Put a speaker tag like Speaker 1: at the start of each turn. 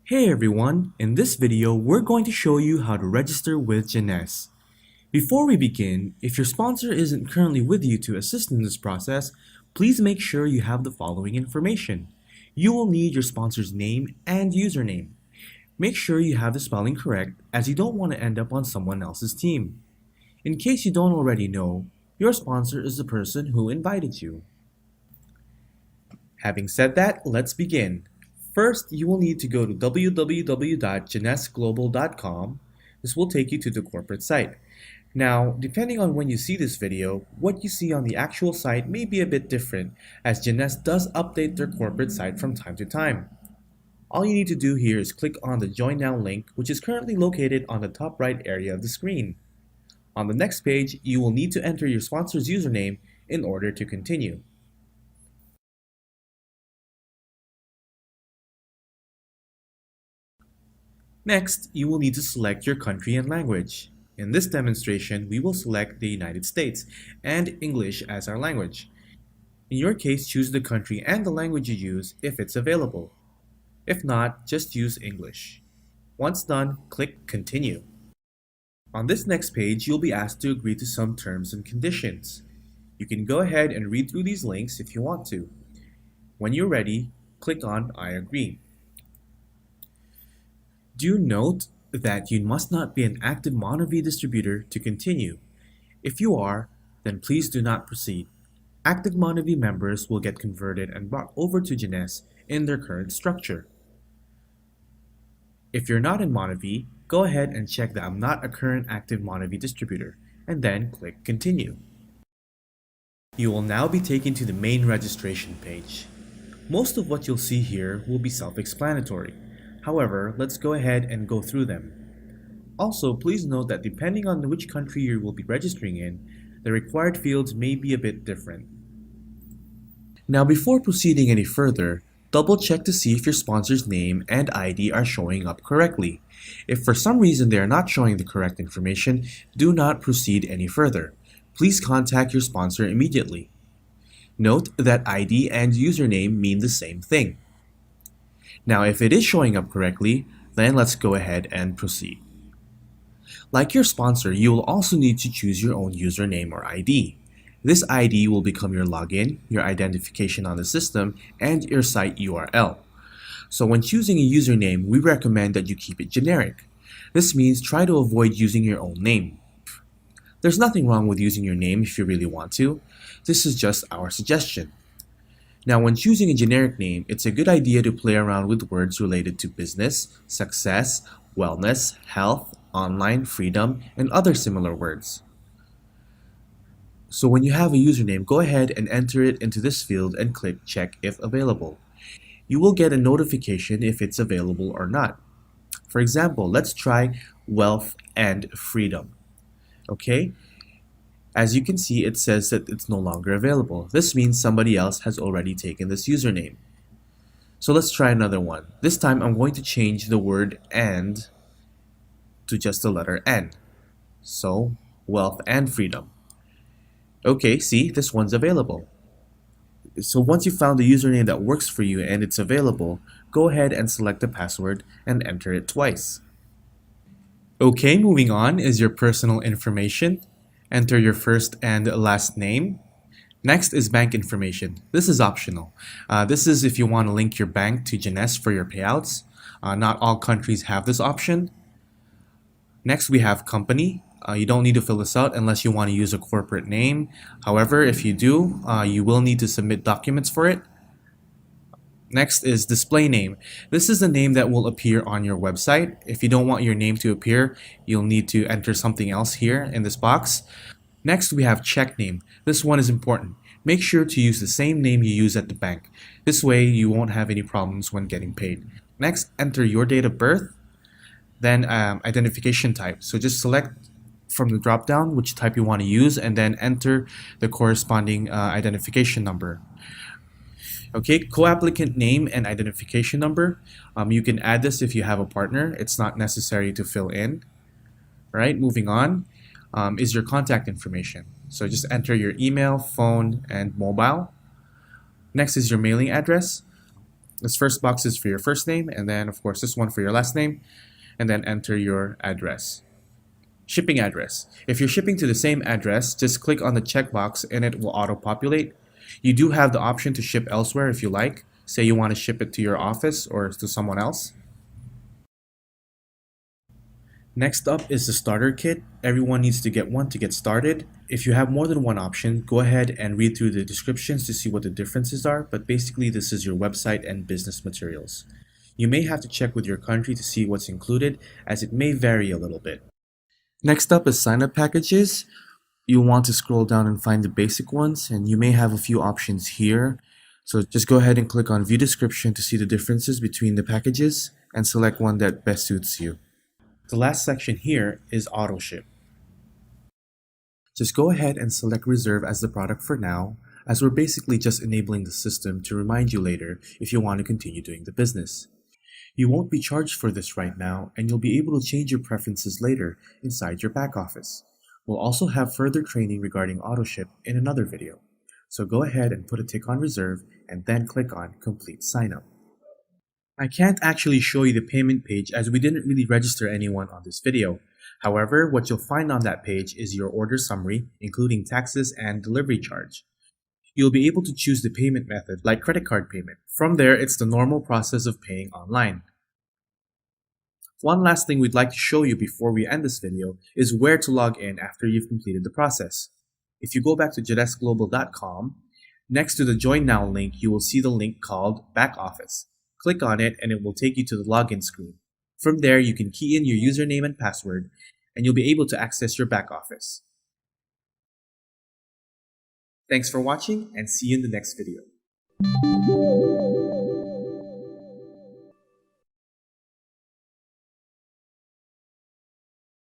Speaker 1: Hey everyone, in this video we're going to show you how to register with Jeunesse. Before we begin, if your sponsor isn't currently with you to assist in this process, please make sure you have the following information. You will need your sponsor's name and username. Make sure you have the spelling correct as you don't want to end up on someone else's team. In case you don't already know, your sponsor is the person who invited you. Having said that, let's begin. First, you will need to go to www.jeunesseglobal.com. This will take you to the corporate site. Now, depending on when you see this video, what you see on the actual site may be a bit different, as Jeunesse does update their corporate site from time to time. All you need to do here is click on the Join Now link, which is currently located on the top right area of the screen. On the next page, you will need to enter your sponsor's username in order to continue. Next, you will need to select your country and language. In this demonstration, we will select the United States and English as our language. In your case, choose the country and the language you use if it's available. If not, just use English. Once done, click Continue. On this next page, you'll be asked to agree to some terms and conditions. You can go ahead and read through these links if you want to. When you're ready, click on I agree. Do note that you must not be an active MonoV distributor to continue. If you are, then please do not proceed. Active MonoV members will get converted and brought over to Jeunesse in their current structure. If you're not in MonoV, go ahead and check that I'm not a current active MonoV distributor, and then click Continue. You will now be taken to the main registration page. Most of what you'll see here will be self-explanatory. However, let's go ahead and go through them. Also, please note that depending on which country you will be registering in, the required fields may be a bit different. Now, before proceeding any further, double check to see if your sponsor's name and ID are showing up correctly. If for some reason they are not showing the correct information, do not proceed any further. Please contact your sponsor immediately. Note that ID and username mean the same thing. Now, if it is showing up correctly, then let's go ahead and proceed. Like your sponsor, you will also need to choose your own username or ID. This ID will become your login, your identification on the system, and your site URL. So when choosing a username, we recommend that you keep it generic. This means try to avoid using your own name. There's nothing wrong with using your name if you really want to. This is just our suggestion. Now, when choosing a generic name, it's a good idea to play around with words related to business, success, wellness, health, online, freedom, and other similar words. So when you have a username, go ahead and enter it into this field and click Check if available. You will get a notification if it's available or not. For example, let's try wealth and freedom. Okay? As you can see, it says that it's no longer available. This means somebody else has already taken this username. So let's try another one. This time I'm going to change the word and to just the letter N. So, wealth and freedom. Okay, see, this one's available. So once you found the username that works for you and it's available, go ahead and select the password and enter it twice. Okay, moving on is your personal information. Enter your first and last name. Next is bank information. This is optional. This is if you want to link your bank to Jeunesse for your payouts. Not all countries have this option. Next, we have company. You don't need to fill this out unless you want to use a corporate name. However, if you do, you will need to submit documents for it. Next is display name. This is the name that will appear on your website. If you don't want your name to appear, you'll need to enter something else here in this box. Next, we have check name. This one is important. Make sure to use the same name you use at the bank. This way, you won't have any problems when getting paid. Next, enter your date of birth, then identification type. So just select from the drop-down which type you want to use and then enter the corresponding identification number. Okay, co-applicant name and identification number. You can add this if you have a partner. It's not necessary to fill in. All right, moving on is your contact information. So just enter your email, phone, and mobile. Next is your mailing address. This first box is for your first name, and then of course this one for your last name, and then enter your address. Shipping address. If you're shipping to the same address, just click on the checkbox and it will auto-populate. You do have the option to ship elsewhere if you like. Say you want to ship it to your office or to someone else. Next up is the starter kit. Everyone needs to get one to get started. If you have more than one option, go ahead and read through the descriptions to see what the differences are, but basically this is your website and business materials. You may have to check with your country to see what's included, as it may vary a little bit. Next up is sign-up packages. You'll want to scroll down and find the basic ones, and you may have a few options here. So just go ahead and click on view description to see the differences between the packages and select one that best suits you. The last section here is auto ship. Just go ahead and select reserve as the product for now, as we're basically just enabling the system to remind you later if you want to continue doing the business. You won't be charged for this right now, and you'll be able to change your preferences later inside your back office. We'll also have further training regarding AutoShip in another video. So go ahead and put a tick on reserve and then click on complete signup. I can't actually show you the payment page as we didn't really register anyone on this video. However, what you'll find on that page is your order summary, including taxes and delivery charge. You'll be able to choose the payment method like credit card payment. From there, it's the normal process of paying online. One last thing we'd like to show you before we end this video is where to log in after you've completed the process. If you go back to JeunesseGlobal.com, next to the Join Now link, you will see the link called Back Office. Click on it and it will take you to the login screen. From there, you can key in your username and password, and you'll be able to access your back office. Thanks for watching, and see you in the next video.